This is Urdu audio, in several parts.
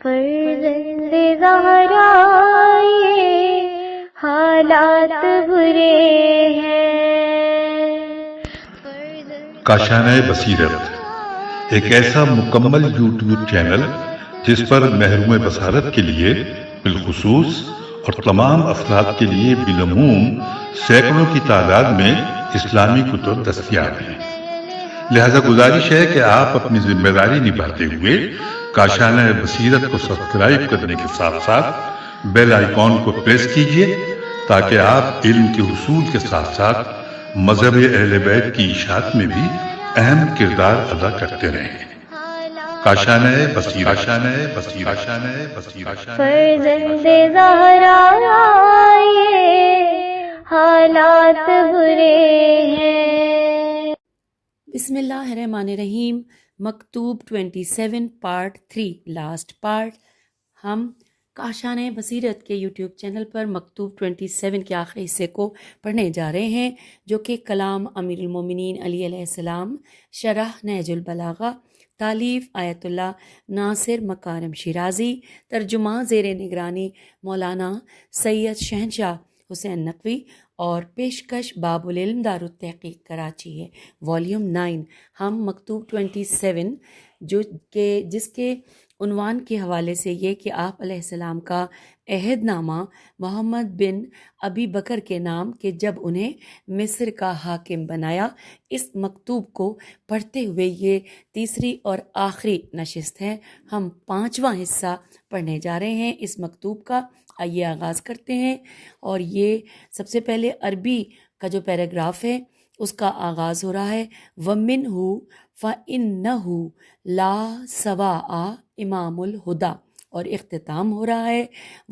فرزند زہرا یہ حالات برے ہیں۔ کاشانہ بصیرت ایک ایسا مکمل یوٹیوب چینل جس پر محروم بصارت کے لیے بالخصوص اور تمام افراد کے لیے بالعموم سینکڑوں کی تعداد میں اسلامی کتب دستیاب ہیں۔ لہذا گزارش ہے کہ آپ اپنی ذمہ داری نبھاتے ہوئے کاشانہ بصیرت کو سبسکرائب کرنے کے ساتھ ساتھ بیل آئیکن کو پریس کیجیے تاکہ آپ علم کے حصول کے ساتھ ساتھ مذہب اہل بیت کی اشاعت میں بھی اہم کردار ادا کرتے رہیں۔ کاشانہ بصیرت۔ فرزند زہرا یہ حالات برے ہیں۔ بسم اللہ الرحمن الرحیم۔ مکتوب 27 پارٹ 3 لاسٹ پارٹ۔ ہم کاشانہ بصیرت کے یوٹیوب چینل پر مکتوب 27 کے آخری حصے کو پڑھنے جا رہے ہیں، جو کہ کلام امیر المومنین علی علیہ السلام، شرح نہج البلاغہ، تالیف آیت اللہ ناصر مکارم شیرازی، ترجمہ زیر نگرانی مولانا سید شہنشاہ حسین نقوی، اور پیشکش باب العلم دار التحقیق کراچی ہے، والیوم 9۔ ہم مکتوب 27 جس کے عنوان کے حوالے سے یہ کہ آپ علیہ السلام کا عہد نامہ محمد بن ابی بکر کے نام کہ جب انہیں مصر کا حاکم بنایا، اس مکتوب کو پڑھتے ہوئے یہ تیسری اور آخری نشست ہے۔ ہم 5واں حصہ پڑھنے جا رہے ہیں اس مکتوب کا۔ آئیے آغاز کرتے ہیں، اور یہ سب سے پہلے عربی کا جو پیراگراف ہے اس کا آغاز ہو رہا ہے وَمِنْهُ فَإِنَّهُ لَا سَوَاءَ امام الہدا، اور اختتام ہو رہا ہے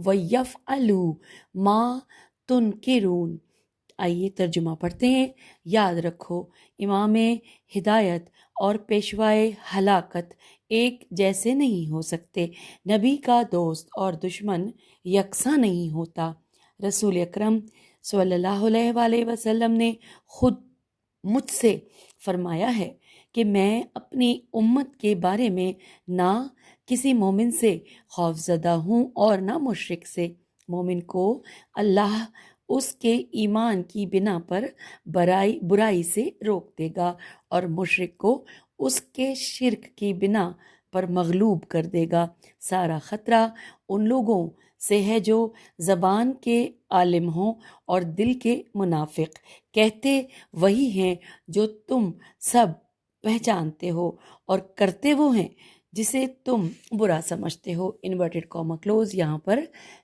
وَيَفْعَلُ مَا تُنْكِرُونَ۔ آئیے ترجمہ پڑھتے ہیں۔ یاد رکھو امام ہدایت اور پیشوائے ہلاکت ایک جیسے نہیں ہو سکتے، نبی کا دوست اور دشمن یکساں نہیں ہوتا۔ رسول اکرم صلی اللہ علیہ وآلہ وسلم نے خود مجھ سے فرمایا ہے کہ میں اپنی امت کے بارے میں نہ کسی مومن سے خوف زدہ ہوں اور نہ مشرک سے۔ مومن کو اللہ اس کے ایمان کی بنا پر برائی سے روک دے گا، اور مشرک کو اس کے شرک کی بنا پر مغلوب کر دے گا۔ سارا خطرہ ان لوگوں سے ہے جو زبان کے عالم ہوں اور دل کے منافق، کہتے وہی ہیں جو تم سب پہچانتے ہو اور کرتے وہ ہیں جسے تم برا سمجھتے ہو۔ Inverted comma close. یہاں پر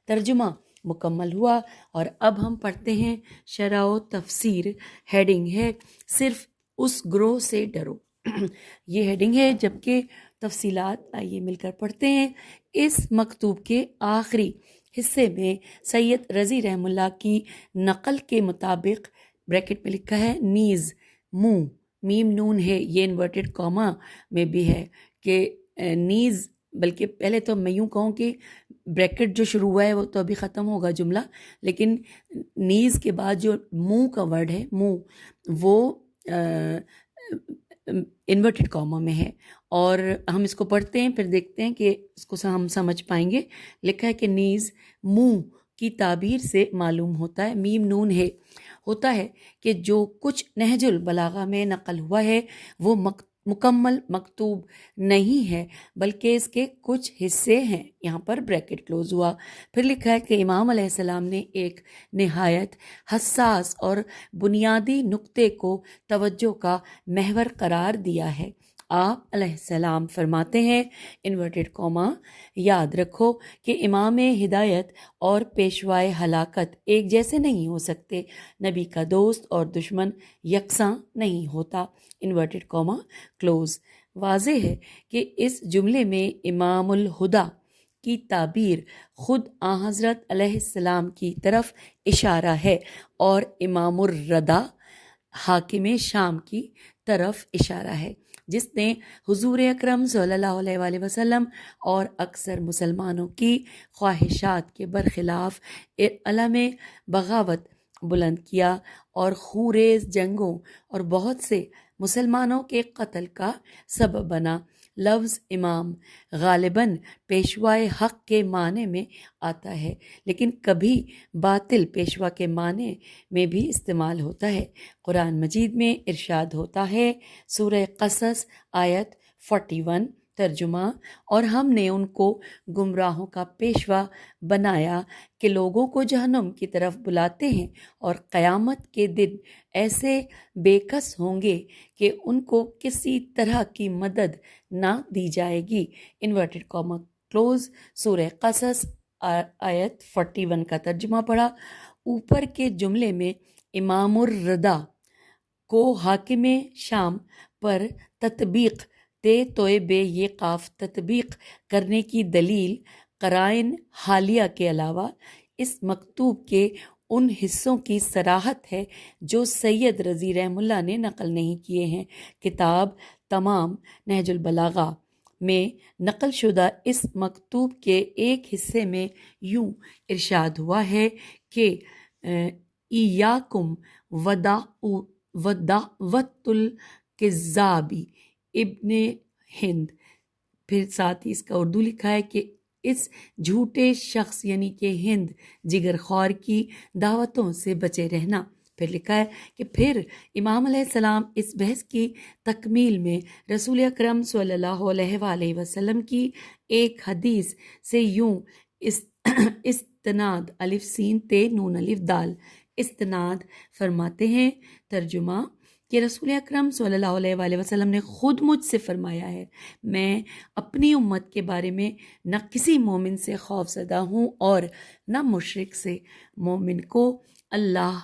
ترجمہ مکمل ہوا، اور اب ہم پڑھتے ہیں شرح و تفسیر۔ ہیڈنگ ہے صرف اس گروہ سے ڈرو، یہ ہیڈنگ ہے، جبکہ تفصیلات آئیے مل کر پڑھتے ہیں۔ اس مکتوب کے آخری حصے میں سید رضی رحم اللہ کی نقل کے مطابق بریکٹ میں لکھا ہے نیز منہ، میم نون ہے، یہ انورٹڈ کاما میں بھی ہے کہ نیز، بلکہ پہلے تو میں یوں کہوں کہ بریکٹ جو شروع ہوا ہے وہ تو ابھی ختم ہوگا جملہ، لیکن نیز کے بعد جو منہ کا ورڈ ہے، منہ، وہ انورٹڈ کاما میں ہے، اور ہم اس کو پڑھتے ہیں پھر دیکھتے ہیں کہ اس کو ہم سمجھ پائیں گے۔ لکھا ہے کہ نیز منہ کی تعبیر سے معلوم ہوتا ہے، میم نون ہے، ہوتا ہے کہ جو کچھ نہج البلاغہ میں نقل ہوا ہے وہ مکمل مکتوب نہیں ہے، بلکہ اس کے کچھ حصے ہیں۔ یہاں پر بریکٹ کلوز ہوا۔ پھر لکھا ہے کہ امام علیہ السلام نے ایک نہایت حساس اور بنیادی نقطے کو توجہ کا محور قرار دیا ہے۔ آپ علیہ السلام فرماتے ہیں انورٹڈ کاما، یاد رکھو کہ امام ہدایت اور پیشوائے ہلاکت ایک جیسے نہیں ہو سکتے، نبی کا دوست اور دشمن یکساں نہیں ہوتا، انورٹڈ کاما کلوز۔ واضح ہے کہ اس جملے میں امام الہدا کی تعبیر خود آن حضرت علیہ السلام کی طرف اشارہ ہے، اور امام الردہ حاکم شام کی طرف اشارہ ہے، جس نے حضور اکرم صلی اللہ علیہ وآلہ وسلم اور اکثر مسلمانوں کی خواہشات کے برخلاف علم بغاوت بلند کیا اور خوریز جنگوں اور بہت سے مسلمانوں کے قتل کا سبب بنا۔ لفظ امام غالباً پیشوائے حق کے معنی میں آتا ہے، لیکن کبھی باطل پیشوا کے معنی میں بھی استعمال ہوتا ہے۔ قرآن مجید میں ارشاد ہوتا ہے، سورہ قصص آیت 41 ترجمہ، اور ہم نے ان کو گمراہوں کا پیشوا بنایا کہ لوگوں کو جہنم کی طرف بلاتے ہیں، اور قیامت کے دن ایسے بے کس ہوں گے کہ ان کو کسی طرح کی مدد نہ دی جائے گی۔ Inverted comma close. سورہ قصص آیت 41 کا ترجمہ پڑھا۔ اوپر کے جملے میں امام الردا کو حاکم شام پر تطبیق توئے بے یہ قاف تطبیق کرنے کی دلیل قرائن حالیہ کے علاوہ اس مکتوب کے ان حصوں کی صراحت ہے جو سید رضی رحمہ اللہ نے نقل نہیں کیے ہیں۔ کتاب تمام نہج البلاغہ میں نقل شدہ اس مکتوب کے ایک حصے میں یوں ارشاد ہوا ہے کہ ایاکم ودعوۃ الکذابی ابن ہند۔ پھر ساتھ ہی اس کا اردو لکھا ہے کہ اس جھوٹے شخص یعنی کہ ہند جگر خور کی دعوتوں سے بچے رہنا۔ پھر لکھا ہے کہ پھر امام علیہ السلام اس بحث کی تکمیل میں رسول اکرم صلی اللہ علیہ وآلہ وسلم کی ایک حدیث سے یوں استناد الف سین تے نون الف دال استناد فرماتے ہیں۔ ترجمہ کہ رسول اکرم صلی اللہ علیہ وآلہ وسلم نے خود مجھ سے فرمایا ہے، میں اپنی امت کے بارے میں نہ کسی مومن سے خوف زدہ ہوں اور نہ مشرک سے۔ مومن کو اللہ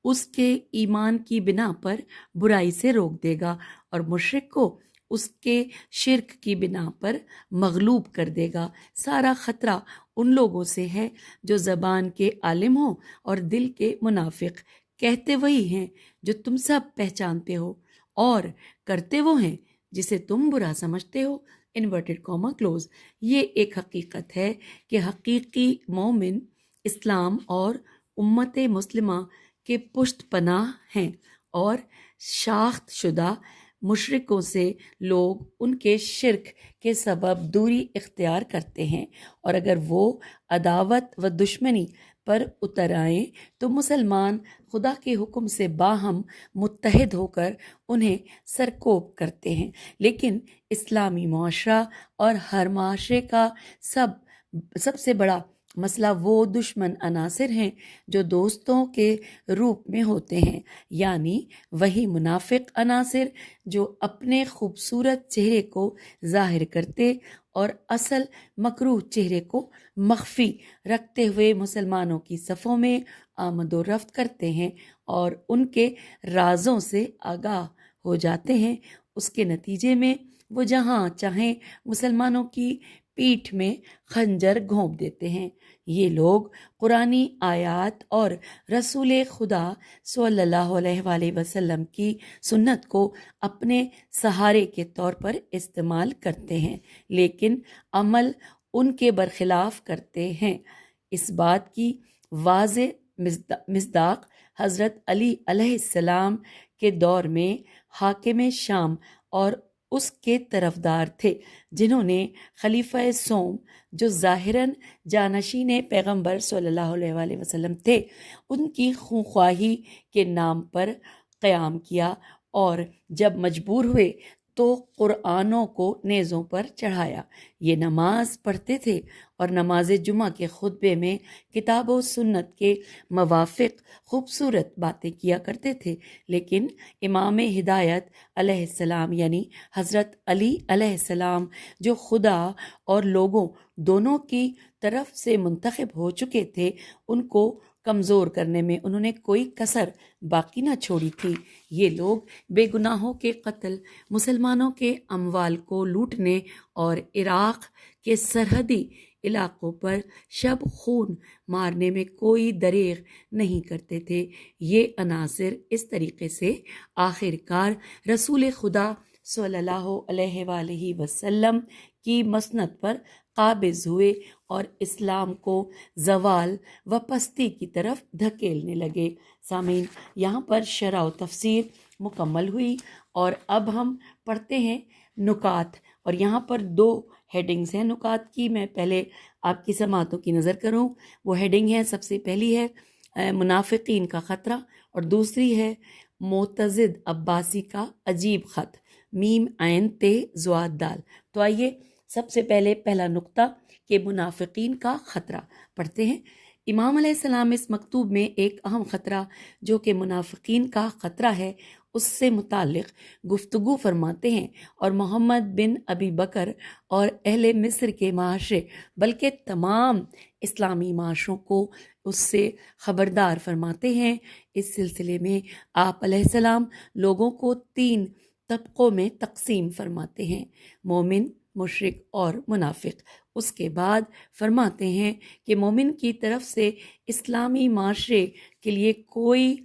اس کے ایمان کی بنا پر برائی سے روک دے گا، اور مشرک کو اس کے شرک کی بنا پر مغلوب کر دے گا۔ سارا خطرہ ان لوگوں سے ہے جو زبان کے عالم ہوں اور دل کے منافق، کہتے وہی ہیں جو تم سب پہچانتے ہو اور کرتے وہ ہیں جسے تم برا سمجھتے ہو۔ Inverted comma close. یہ ایک حقیقت ہے کہ حقیقی مومن اسلام اور امت مسلمہ کے پشت پناہ ہیں، اور شاخت شدہ مشرکوں سے لوگ ان کے شرک کے سبب دوری اختیار کرتے ہیں، اور اگر وہ عداوت و دشمنی پر اتر آئیں تو مسلمان خدا کے حکم سے باہم متحد ہو کر انہیں سرکوب کرتے ہیں۔ لیکن اسلامی معاشرہ اور ہر معاشرے کا سب سے بڑا مسئلہ وہ دشمن عناصر ہیں جو دوستوں کے روپ میں ہوتے ہیں، یعنی وہی منافق عناصر جو اپنے خوبصورت چہرے کو ظاہر کرتے اور اصل مکروہ چہرے کو مخفی رکھتے ہوئے مسلمانوں کی صفوں میں آمد و رفت کرتے ہیں اور ان کے رازوں سے آگاہ ہو جاتے ہیں۔ اس کے نتیجے میں وہ جہاں چاہیں مسلمانوں کی پیٹھ میں خنجر گھونپ دیتے ہیں۔ یہ لوگ قرآنی آیات اور رسول خدا صلی اللہ علیہ وآلہ وسلم کی سنت کو اپنے سہارے کے طور پر استعمال کرتے ہیں، لیکن عمل ان کے برخلاف کرتے ہیں۔ اس بات کی واضح مصداق حضرت علی علیہ السلام کے دور میں حاکم شام اور اس کے طرفدار تھے جنہوں نے خلیفہ سوم جو ظاہراً جانشین پیغمبر صلی اللہ علیہ وآلہ وسلم تھے، ان کی خونخواہی کے نام پر قیام کیا، اور جب مجبور ہوئے تو قرآنوں کو نیزوں پر چڑھایا۔ یہ نماز پڑھتے تھے اور نماز جمعہ کے خطبے میں کتاب و سنت کے موافق خوبصورت باتیں کیا کرتے تھے، لیکن امام ہدایت علیہ السلام یعنی حضرت علی علیہ السلام جو خدا اور لوگوں دونوں کی طرف سے منتخب ہو چکے تھے، ان کو کمزور کرنے میں انہوں نے کوئی کسر باقی نہ چھوڑی تھی۔ یہ لوگ بے گناہوں کے قتل، مسلمانوں کے اموال کو لوٹنے اور عراق کے سرحدی علاقوں پر شب خون مارنے میں کوئی دریغ نہیں کرتے تھے۔ یہ عناصر اس طریقے سے آخر کار رسول خدا صلی اللہ علیہ وآلہ وسلم کی مسند پر قابض ہوئے اور اسلام کو زوال و پستی کی طرف دھکیلنے لگے۔ سامعین، یہاں پر شرح و تفسیر مکمل ہوئی، اور اب ہم پڑھتے ہیں نکات اور یہاں پر 2 ہیڈنگز ہیں نکات کی، میں پہلے آپ کی سماعتوں کی نظر کروں۔ وہ ہیڈنگ ہے، سب سے پہلی ہے منافقین کا خطرہ، اور دوسری ہے معتزد عباسی کا عجیب خط، میم عین تے زواد دال۔ تو آئیے سب سے پہلے پہلا نقطہ کہ منافقین کا خطرہ پڑھتے ہیں۔ امام علیہ السلام اس مکتوب میں ایک اہم خطرہ جو کہ منافقین کا خطرہ ہے اس سے متعلق گفتگو فرماتے ہیں، اور محمد بن ابی بکر اور اہل مصر کے معاشرے بلکہ تمام اسلامی معاشروں کو اس سے خبردار فرماتے ہیں۔ اس سلسلے میں آپ علیہ السلام لوگوں کو 3 طبقوں میں تقسیم فرماتے ہیں، مومن، مشرک اور منافق۔ اس کے بعد فرماتے ہیں کہ مومن کی طرف سے اسلامی معاشرے کے لیے کوئی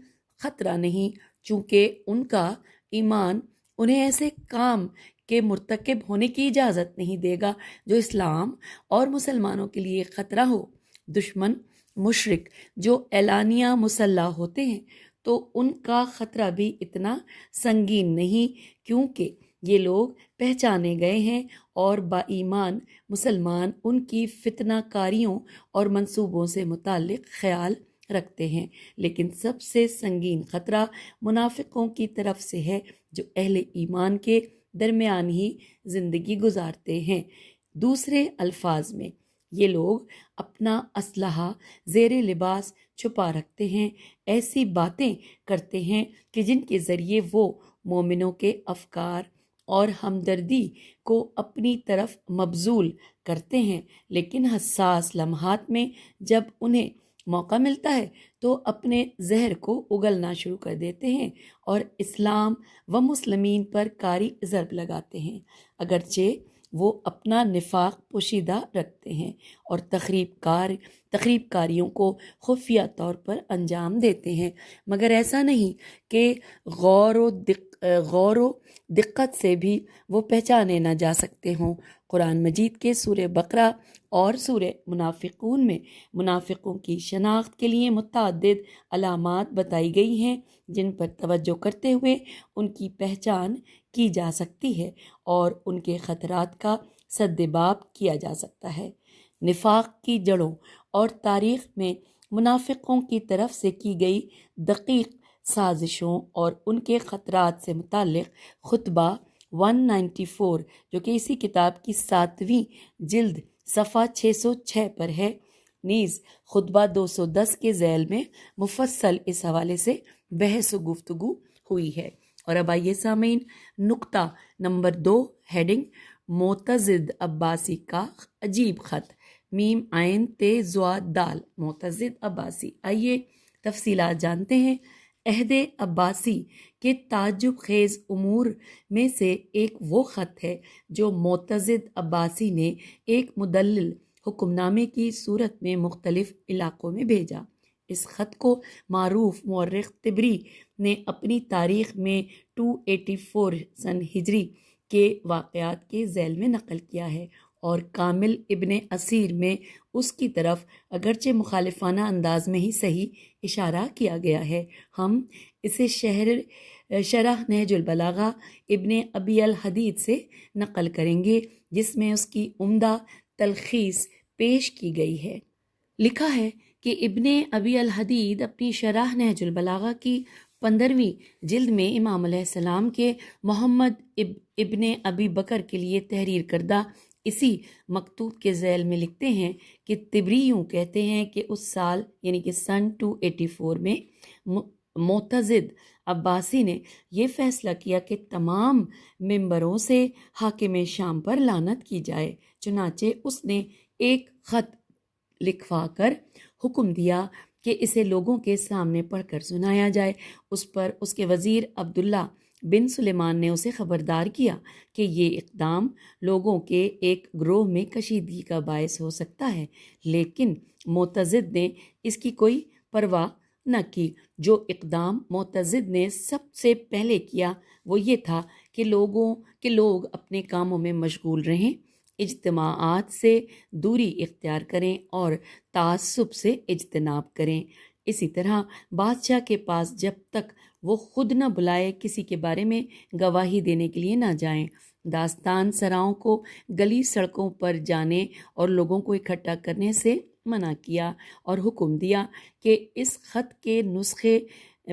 خطرہ نہیں، چونکہ ان کا ایمان انہیں ایسے کام کے مرتکب ہونے کی اجازت نہیں دے گا جو اسلام اور مسلمانوں کے لیے خطرہ ہو۔ دشمن مشرک جو اعلانیہ مسلح ہوتے ہیں تو ان کا خطرہ بھی اتنا سنگین نہیں، کیونکہ یہ لوگ پہچانے گئے ہیں اور با ایمان مسلمان ان کی فتنہ کاریوں اور منصوبوں سے متعلق خیال رکھتے ہیں۔ لیکن سب سے سنگین خطرہ منافقوں کی طرف سے ہے جو اہل ایمان کے درمیان ہی زندگی گزارتے ہیں۔ دوسرے الفاظ میں یہ لوگ اپنا اسلحہ زیر لباس چھپا رکھتے ہیں، ایسی باتیں کرتے ہیں کہ جن کے ذریعے وہ مومنوں کے افکار اور ہمدردی کو اپنی طرف مبذول کرتے ہیں، لیکن حساس لمحات میں جب انہیں موقع ملتا ہے تو اپنے زہر کو اگلنا شروع کر دیتے ہیں اور اسلام و مسلمین پر کاری ضرب لگاتے ہیں، اگرچہ وہ اپنا نفاق پوشیدہ رکھتے ہیں اور تخریب کاریوں کو خفیہ طور پر انجام دیتے ہیں، مگر ایسا نہیں کہ غور و دقت سے بھی وہ پہچانے نہ جا سکتے ہوں۔ قرآن مجید کے سورہ بقرہ اور سورہ منافقون میں منافقوں کی شناخت کے لیے متعدد علامات بتائی گئی ہیں جن پر توجہ کرتے ہوئے ان کی پہچان کی جا سکتی ہے اور ان کے خطرات کا سدباب کیا جا سکتا ہے۔ نفاق کی جڑوں اور تاریخ میں منافقوں کی طرف سے کی گئی دقیق سازشوں اور ان کے خطرات سے متعلق خطبہ 194 جو کہ اسی کتاب کی 7ویں جلد صفحہ 606 پر ہے، نیز خطبہ 210 کے ذیل میں مفصل اس حوالے سے بحث و گفتگو ہوئی ہے۔ اور اب آئیے سامعین، نقطہ نمبر 2 ہیڈنگ معتزد عباسی کا عجیب خط، میم عین تے زواد دال، معتزد عباسی۔ آئیے تفصیلات جانتے ہیں۔ عہد عباسی کے تعجب خیز امور میں سے ایک وہ خط ہے جو معتزد عباسی نے ایک مدلل حکم نامے کی صورت میں مختلف علاقوں میں بھیجا۔ اس خط کو معروف مورخ طبری نے اپنی تاریخ میں 284 سن ہجری کے واقعات کے ذیل میں نقل کیا ہے، اور کامل ابن اسیر میں اس کی طرف اگرچہ مخالفانہ انداز میں ہی صحیح اشارہ کیا گیا ہے۔ ہم اسے شرح نہج البلاغہ ابن ابی الحدید سے نقل کریں گے جس میں اس کی عمدہ تلخیص پیش کی گئی ہے۔ لکھا ہے کہ ابن ابی الحدید اپنی شرح نہج البلاغہ کی 15ویں جلد میں امام علیہ السلام کے محمد ابن ابی بکر کے لیے تحریر کردہ اسی مکتوب کے ذیل میں لکھتے ہیں کہ طبری یوں کہتے ہیں کہ اس سال یعنی کہ سن 284 میں معتزد عباسی نے یہ فیصلہ کیا کہ تمام ممبروں سے حاکم شام پر لعنت کی جائے، چنانچہ اس نے ایک خط لکھوا کر حکم دیا کہ اسے لوگوں کے سامنے پڑھ کر سنایا جائے۔ اس پر اس کے وزیر عبداللہ بن سلیمان نے اسے خبردار کیا کہ یہ اقدام لوگوں کے ایک گروہ میں کشیدگی کا باعث ہو سکتا ہے، لیکن معتزد نے اس کی کوئی پرواہ نہ کی۔ جو اقدام معتزد نے سب سے پہلے کیا وہ یہ تھا کہ لوگ اپنے کاموں میں مشغول رہیں، اجتماعات سے دوری اختیار کریں اور تعصب سے اجتناب کریں۔ اسی طرح بادشاہ کے پاس جب تک وہ خود نہ بلائے کسی کے بارے میں گواہی دینے کے لیے نہ جائیں۔ داستان سراؤں کو گلی سڑکوں پر جانے اور لوگوں کو اکٹھا کرنے سے منع کیا اور حکم دیا کہ اس خط کے نسخے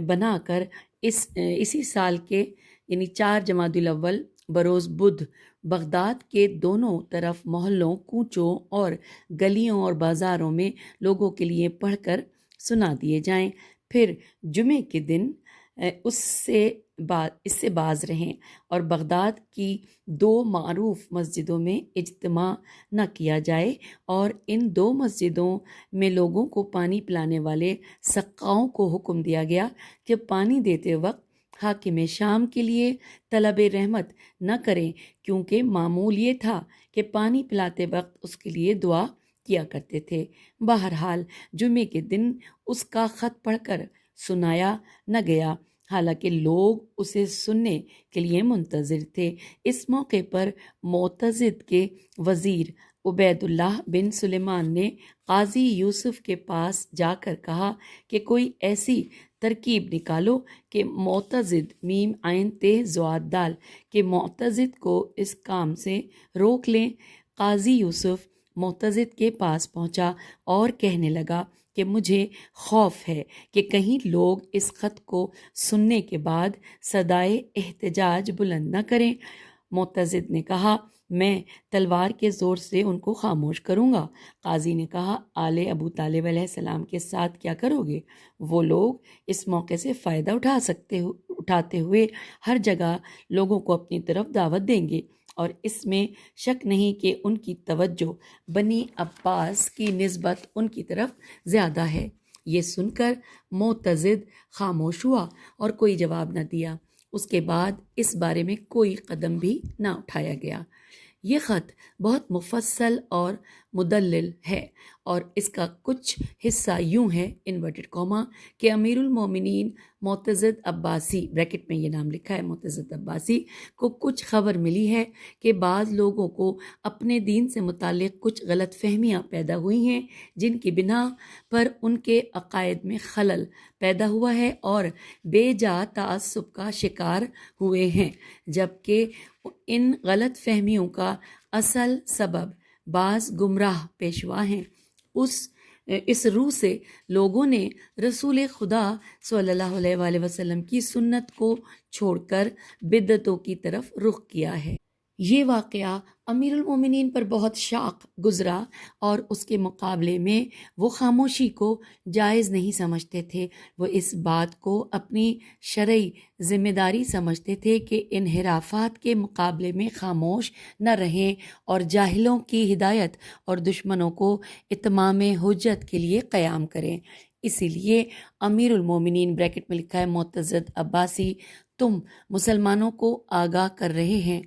بنا کر اسی سال کے یعنی 4 جمادی الاول بروز بدھ بغداد کے دونوں طرف محلوں، کوچوں اور گلیوں اور بازاروں میں لوگوں کے لیے پڑھ کر سنا دیے جائیں، پھر جمعے کے دن اس سے باز رہیں اور بغداد کی 2 معروف مسجدوں میں اجتماع نہ کیا جائے، اور ان 2 مسجدوں میں لوگوں کو پانی پلانے والے سقاؤں کو حکم دیا گیا کہ پانی دیتے وقت حاکم شام کے لیے طلب رحمت نہ کریں، کیونکہ معمول یہ تھا کہ پانی پلاتے وقت اس کے لیے دعا کیا کرتے تھے۔ بہرحال جمعے کے دن اس کا خط پڑھ کر سنایا نہ گیا، حالانکہ لوگ اسے سننے کے لیے منتظر تھے۔ اس موقع پر معتزد کے وزیر عبید اللہ بن سلیمان نے قاضی یوسف کے پاس جا کر کہا کہ کوئی ایسی ترکیب نکالو کہ معتزد میم عین تے زواد دال کہ معتزد کو اس کام سے روک لیں۔ قاضی یوسف معتزد کے پاس پہنچا اور کہنے لگا کہ مجھے خوف ہے کہ کہیں لوگ اس خط کو سننے کے بعد صدائے احتجاج بلند نہ کریں۔ معتزد نے کہا، میں تلوار کے زور سے ان کو خاموش کروں گا۔ قاضی نے کہا، آل ابو طالب علیہ السلام کے ساتھ کیا کرو گے؟ وہ لوگ اس موقع سے فائدہ اٹھاتے ہوئے ہر جگہ لوگوں کو اپنی طرف دعوت دیں گے، اور اس میں شک نہیں کہ ان کی توجہ بنی عباس کی نسبت ان کی طرف زیادہ ہے۔ یہ سن کر معتزد خاموش ہوا اور کوئی جواب نہ دیا۔ اس کے بعد اس بارے میں کوئی قدم بھی نہ اٹھایا گیا۔ یہ خط بہت مفصل اور مدلل ہے، اور اس کا کچھ حصہ یوں ہے انورٹڈ کاما کہ امیر المومنین معتزد عباسی بریکٹ میں یہ نام لکھا ہے معتزد عباسی کو کچھ خبر ملی ہے کہ بعض لوگوں کو اپنے دین سے متعلق کچھ غلط فہمیاں پیدا ہوئی ہیں، جن کی بنا پر ان کے عقائد میں خلل پیدا ہوا ہے اور بے جا تعصب کا شکار ہوئے ہیں، جبکہ ان غلط فہمیوں کا اصل سبب بعض گمراہ پیشوا ہیں۔ اس روح سے لوگوں نے رسول خدا صلی اللہ علیہ وآلہ وسلم کی سنت کو چھوڑ کر بدعتوں کی طرف رخ کیا ہے۔ یہ واقعہ امیر المومنین پر بہت شاق گزرا، اور اس کے مقابلے میں وہ خاموشی کو جائز نہیں سمجھتے تھے۔ وہ اس بات کو اپنی شرعی ذمہ داری سمجھتے تھے کہ انحرافات کے مقابلے میں خاموش نہ رہیں اور جاہلوں کی ہدایت اور دشمنوں کو اتمام حجت کے لیے قیام کریں۔ اسی لیے امیر المومنین بریکٹ میں لکھا ہے معتزد عباسی، تم مسلمانوں کو آگاہ کر رہے ہیں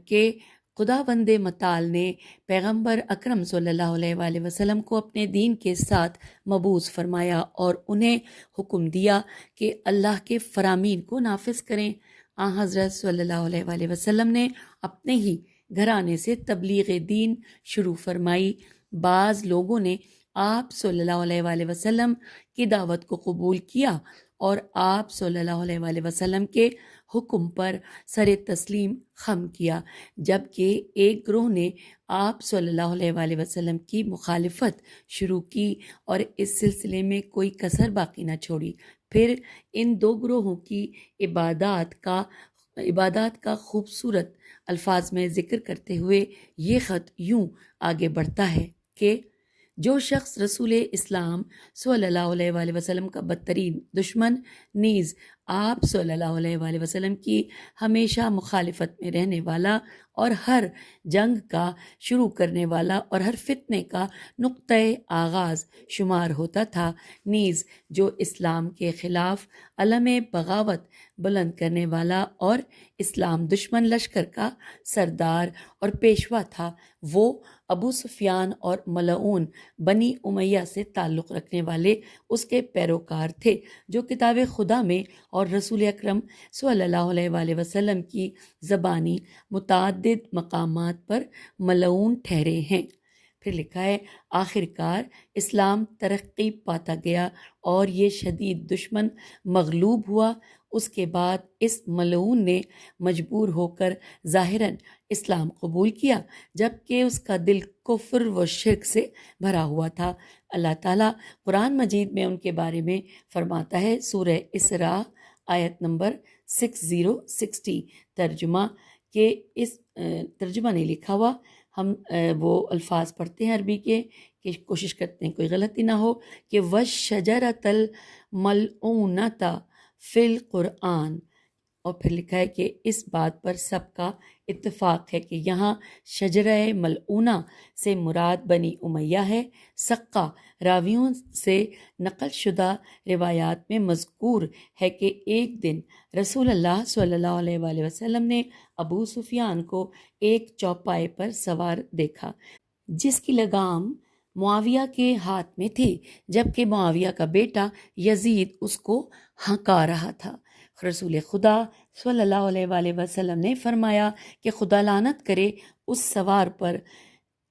کہ خداوند متعال نے پیغمبر اکرم صلی اللہ علیہ وآلہ وسلم کو اپنے دین کے ساتھ مبعوث فرمایا اور انہیں حکم دیا کہ اللہ کے فرامین کو نافذ کریں۔ حضرت صلی اللہ علیہ وآلہ وسلم نے اپنے ہی گھرانے سے تبلیغ دین شروع فرمائی۔ بعض لوگوں نے آپ صلی اللہ علیہ وآلہ وسلم کی دعوت کو قبول کیا اور آپ صلی اللہ علیہ وآلہ وسلم کے حکم پر سر تسلیم خم کیا، جبکہ ایک گروہ نے آپ صلی اللہ علیہ وآلہ وسلم کی مخالفت شروع کی اور اس سلسلے میں کوئی کسر باقی نہ چھوڑی۔ پھر ان 2 گروہوں کی عبادات کا خوبصورت الفاظ میں ذکر کرتے ہوئے یہ خط یوں آگے بڑھتا ہے کہ جو شخص رسول اسلام صلی اللہ علیہ وآلہ وسلم کا بدترین دشمن نیز آپ صلی اللہ علیہ وآلہ وسلم کی ہمیشہ مخالفت میں رہنے والا اور ہر جنگ کا شروع کرنے والا اور ہر فتنے کا نقطۂ آغاز شمار ہوتا تھا، نیز جو اسلام کے خلاف علم بغاوت بلند کرنے والا اور اسلام دشمن لشکر کا سردار اور پیشوا تھا، وہ ابو سفیان اور ملعون بنی امیہ سے تعلق رکھنے والے اس کے پیروکار تھے، جو کتاب خدا میں اور رسول اکرم صلی اللہ علیہ وآلہ وسلم کی زبانی متعدد مقامات پر ملعون ٹھہرے ہیں۔ پھر لکھا ہے آخرکار اسلام ترقی پاتا گیا اور یہ شدید دشمن مغلوب ہوا، اس کے بعد اس ملعون نے مجبور ہو کر ظاہراً اسلام قبول کیا، جبکہ اس کا دل کفر و شرک سے بھرا ہوا تھا۔ اللہ تعالیٰ قرآن مجید میں ان کے بارے میں فرماتا ہے، سورہ اسراء آیت نمبر 60 ترجمہ، کہ اس ترجمہ نہیں لکھا ہوا، ہم وہ الفاظ پڑھتے ہیں عربی کے کہ کوشش کرتے ہیں کوئی غلطی نہ ہو، کہ وَالشَّجَرَةَ الْمَلْعُونَةَ فِي الْقُرْآنِ، اور پھر لکھا ہے کہ اس بات پر سب کا اتفاق ہے کہ یہاں شجرہ ملعونہ سے مراد بنی امیہ ہے۔ سقہ راویوں سے نقل شدہ روایات میں مذکور ہے کہ ایک دن رسول اللہ صلی اللہ علیہ وآلہ وسلم نے ابو سفیان کو ایک چوپائے پر سوار دیکھا جس کی لگام معاویہ کے ہاتھ میں تھی، جبکہ معاویہ کا بیٹا یزید اس کو ہنکا رہا تھا۔ رسول خدا صلی اللہ علیہ وآلہ وسلم نے فرمایا کہ خدا لعنت کرے اس سوار پر،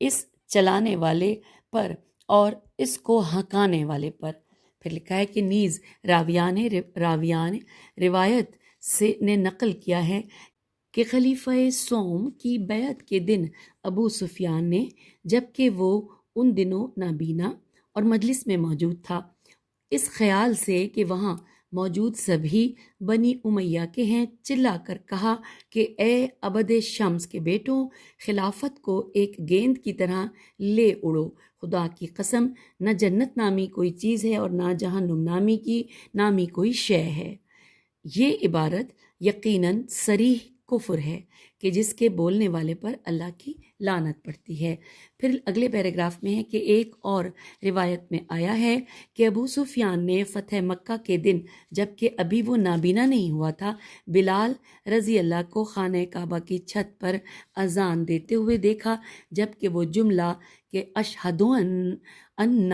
اس چلانے والے پر اور اس کو ہنکانے والے پر۔ پھر لکھا ہے کہ نیز راویان روایت سے نے نقل کیا ہے کہ خلیفہ سوم کی بیعت کے دن ابو سفیان نے، جبکہ وہ ان دنوں نابینا اور مجلس میں موجود تھا، اس خیال سے کہ وہاں موجود سبھی بنی امیہ کے ہیں، چلا کر کہا کہ اے عبد شمس کے بیٹوں، خلافت کو ایک گیند کی طرح لے اڑو، خدا کی قسم نہ جنت نامی کوئی چیز ہے اور نہ جہنم نامی کوئی شے ہے۔ یہ عبارت یقیناً صریح کفر ہے کہ جس کے بولنے والے پر اللہ کی لعنت پڑتی ہے۔ پھر اگلے پیراگراف میں ہے کہ ایک اور روایت میں آیا ہے کہ ابو سفیان نے فتح مکہ کے دن، جبکہ ابھی وہ نابینا نہیں ہوا تھا، بلال رضی اللہ کو خانہ کعبہ کی چھت پر اذان دیتے ہوئے دیکھا، جبکہ وہ جملہ کہ اشہد ان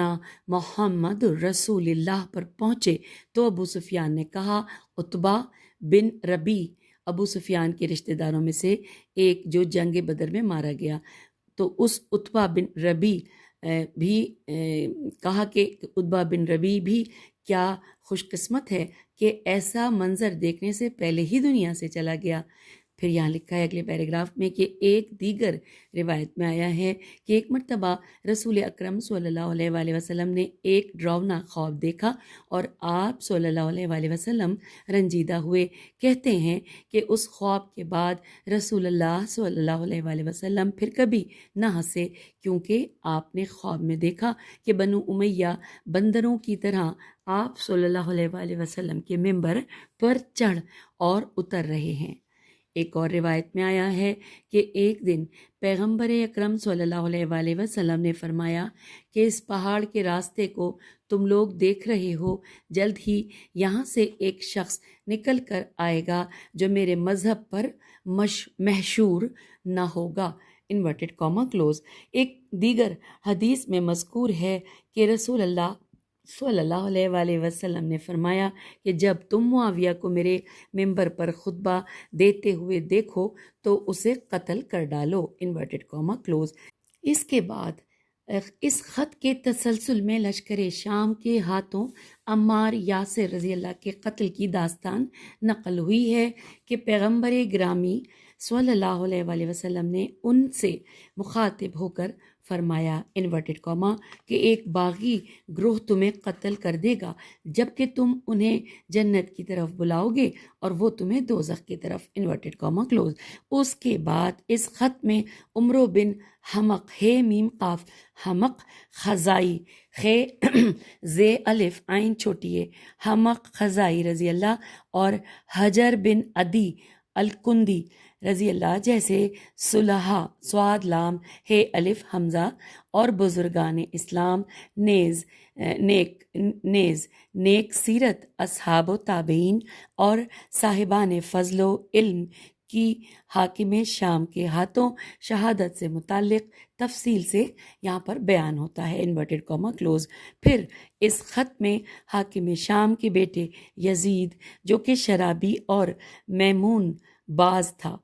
محمد رسول اللہ پر پہنچے تو ابو سفیان نے کہا، عتبہ بن ربی ابو سفیان کے رشتہ داروں میں سے ایک جو جنگ بدر میں مارا گیا، تو اس عتبہ بن ربی بھی کہا کہ عتبہ بن ربی بھی کیا خوش قسمت ہے کہ ایسا منظر دیکھنے سے پہلے ہی دنیا سے چلا گیا۔ پھر یہاں لکھا ہے اگلے پیراگراف میں کہ ایک دیگر روایت میں آیا ہے کہ ایک مرتبہ رسول اکرم صلی اللہ علیہ وآلہ وسلم نے ایک ڈراؤنا خواب دیکھا اور آپ صلی اللہ علیہ وآلہ وسلم رنجیدہ ہوئے۔ کہتے ہیں کہ اس خواب کے بعد رسول اللہ صلی اللہ علیہ وآلہ وسلم پھر کبھی نہ ہنسے، کیونکہ آپ نے خواب میں دیکھا کہ بنو امیہ بندروں کی طرح آپ صلی اللہ علیہ وآلہ وسلم کے ممبر پر چڑھ اور اتر رہے ہیں۔ ایک اور روایت میں آیا ہے کہ ایک دن پیغمبر اکرم صلی اللہ علیہ وآلہ وسلم نے فرمایا کہ اس پہاڑ کے راستے کو تم لوگ دیکھ رہے ہو، جلد ہی یہاں سے ایک شخص نکل کر آئے گا جو میرے مذہب پر محشور نہ ہوگا، انورٹڈ کاما کلوز۔ ایک دیگر حدیث میں مذکور ہے کہ رسول اللہ صلی اللہ علیہ وآلہ وسلم نے فرمایا کہ جب تم معاویہ کو میرے ممبر پر خطبہ دیتے ہوئے دیکھو تو اسے قتل کر ڈالو، انورٹڈ کاما کلوز۔ اس کے بعد اس خط کے تسلسل میں لشکر شام کے ہاتھوں عمار یاسر رضی اللہ کے قتل کی داستان نقل ہوئی ہے کہ پیغمبر گرامی صلی اللہ علیہ وآلہ وسلم نے ان سے مخاطب ہو کر فرمایا، انورٹڈ کاما، کہ ایک باغی گروہ تمہیں قتل کر دے گا جبکہ تم انہیں جنت کی طرف بلاؤ گے اور وہ تمہیں دوزخ کی طرف، انورٹڈ کاما کلوز۔ اس کے بعد اس خط میں عمرو بن حمق میم قاف حمق خزائی زے الف عین چھوٹی ہے حمق خزائی رضی اللہ اور حجر بن عدی الکندی رضی اللہ جیسے صلحاء سواد لام الف حمزہ اور بزرگان اسلام نیز نیک سیرت اصحاب و تابعین اور صاحبان فضل و علم کی حاکم شام کے ہاتھوں شہادت سے متعلق تفصیل سے یہاں پر بیان ہوتا ہے، انورٹڈ کاما کلوز۔ پھر اس خط میں حاکم شام کے بیٹے یزید جو کہ شرابی اور میمون باز تھا،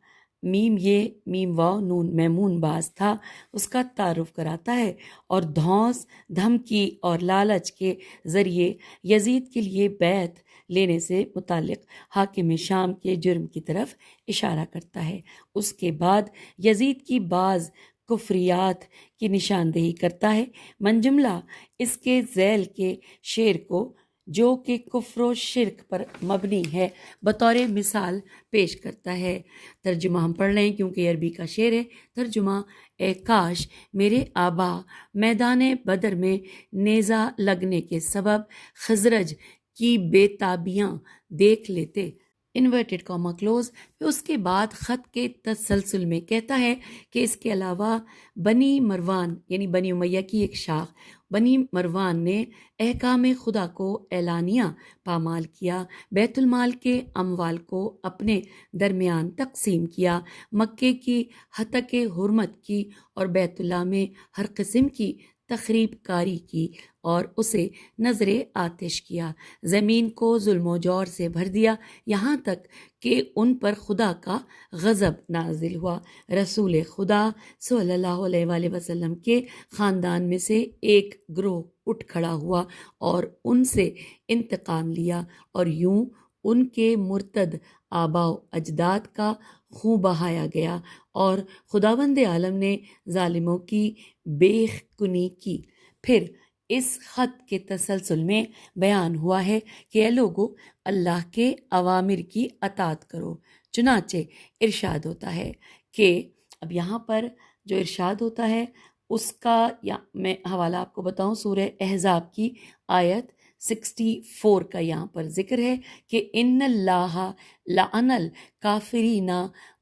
میم یہ میم واو نون میمون باز تھا اس کا تعارف کراتا ہے، اور دھونس، دھمکی اور لالچ کے ذریعے یزید کے لیے بیعت لینے سے متعلق حاکم شام کے جرم کی طرف اشارہ کرتا ہے۔ اس کے بعد یزید کی بعض کفریات کی نشاندہی کرتا ہے۔ من جملہ اس کے ذیل کے شعر کو جو کہ کفر و شرک پر مبنی ہے بطور مثال پیش کرتا ہے۔ ترجمہ ہم پڑھ لیں کیونکہ یہ عربی کا شعر ہے۔ ترجمہ: اے کاش میرے آبا میدان بدر میں نیزہ لگنے کے سبب خزرج کی بے تابیاں دیکھ لیتے، انورٹڈ کاما کلوز۔ پھر اس کے بعد خط کے تسلسل میں کہتا ہے کہ اس کے علاوہ بنی مروان یعنی بنی امیہ کی ایک شاخ بنی مروان نے احکام خدا کو اعلانیہ پامال کیا، بیت المال کے اموال کو اپنے درمیان تقسیم کیا، مکے کی ہتک حرمت کی اور بیت اللہ میں ہر قسم کی تخریب کاری کی اور اسے نظر آتش کیا، زمین کو ظلم و جور سے بھر دیا، یہاں تک کہ ان پر خدا کا غضب نازل ہوا۔ رسول خدا صلی اللہ علیہ وآلہ وسلم کے خاندان میں سے ایک گروہ اٹھ کھڑا ہوا اور ان سے انتقام لیا، اور یوں ان کے مرتد آباء و اجداد کا خون بہایا گیا، اور خداوند عالم نے ظالموں کی بیخ کنی کی۔ پھر اس خط کے تسلسل میں بیان ہوا ہے کہ اے لوگو اللہ کے اوامر کی اطاعت کرو۔ چنانچہ ارشاد ہوتا ہے کہ اب یہاں پر جو ارشاد ہوتا ہے اس کا میں حوالہ آپ کو بتاؤں، سورہ احزاب کی آیت 64 کا یہاں پر ذکر ہے کہ ان اللہ لعن الکافرین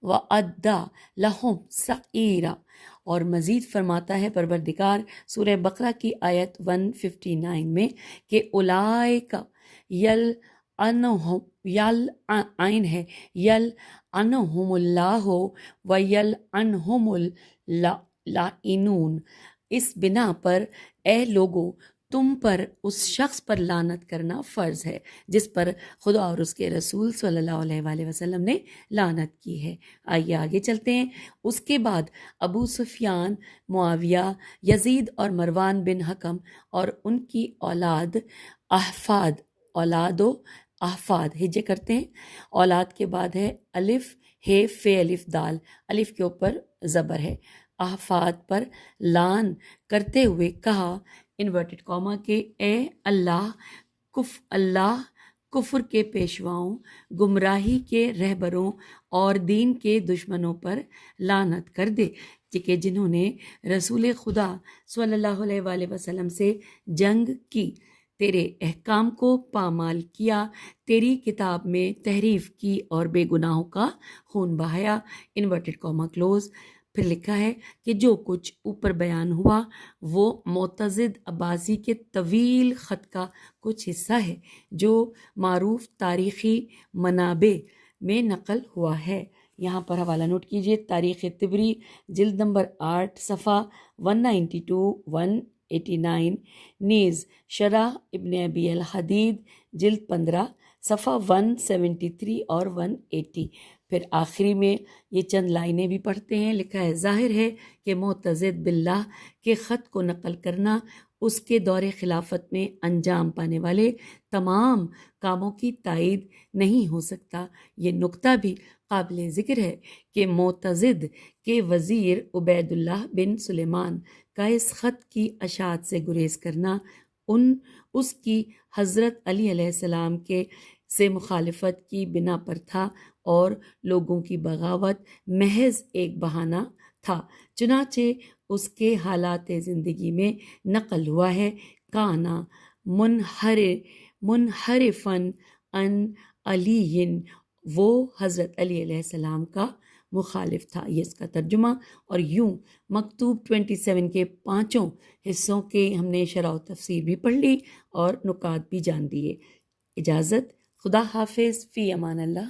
وأعد لہم سعیرا، اور مزید فرماتا ہے پروردگار سورہ بقرہ کی آیت 159 میں کہ اولئک یلعنہم اللہ ویلعنہم اللاعنون۔ اس بنا پر اے لوگوں تم پر اس شخص پر لعنت کرنا فرض ہے جس پر خدا اور اس کے رسول صلی اللہ علیہ وآلہ وسلم نے لعنت کی ہے۔ آئیے آگے چلتے ہیں۔ اس کے بعد ابو سفیان، معاویہ، یزید اور مروان بن حکم اور ان کی اولاد و احفاد ہجے کرتے ہیں۔ اولاد کے بعد ہے الف ہے فے الف دال، الف کے اوپر زبر ہے، احفاد پر لعن کرتے ہوئے کہا انورٹڈ کاما کہ اے اللہ کفر کے پیشواؤں، گمراہی کے رہبروں اور دین کے دشمنوں پر لعنت کر دے کہ جنہوں نے رسول خدا صلی اللہ علیہ وآلہ وسلم سے جنگ کی، تیرے احکام کو پامال کیا، تیری کتاب میں تحریف کی اور بے گناہوں کا خون بہایا، انورٹڈ کاما کلوز۔ پھر لکھا ہے کہ جو کچھ اوپر بیان ہوا وہ معتضد عباسی کے طویل خط کا کچھ حصہ ہے جو معروف تاریخی منابع میں نقل ہوا ہے۔ یہاں پر حوالہ نوٹ کیجیے، تاریخ طبری جلد نمبر 8 صفحہ 192-189، نیز شرح ابن ابی الحدید جلد 15 صفحہ 173 اور 180۔ پھر آخری میں یہ چند لائنیں بھی پڑھتے ہیں۔ لکھا ہے ظاہر ہے کہ معتضد باللہ کے خط کو نقل کرنا اس کے دور خلافت میں انجام پانے والے تمام کاموں کی تائید نہیں ہو سکتا۔ یہ نکتہ بھی قابل ذکر ہے کہ معتضد کے وزیر عبید اللہ بن سلیمان کا اس خط کی اشاعت سے گریز کرنا اس کی حضرت علی علیہ السلام کے سے مخالفت کی بنا پر تھا اور لوگوں کی بغاوت محض ایک بہانہ تھا۔ چنانچہ اس کے حالات زندگی میں نقل ہوا ہے کانا منحرفن ان علی، وہ حضرت علی علیہ السلام کا مخالف تھا۔ یہ اس کا ترجمہ۔ اور یوں مکتوب 27 کے 5 حصوں کے ہم نے شرح و تفسیر بھی پڑھ لی اور نکات بھی جان دیے۔ اجازت، خدا حافظ، فی امان اللہ۔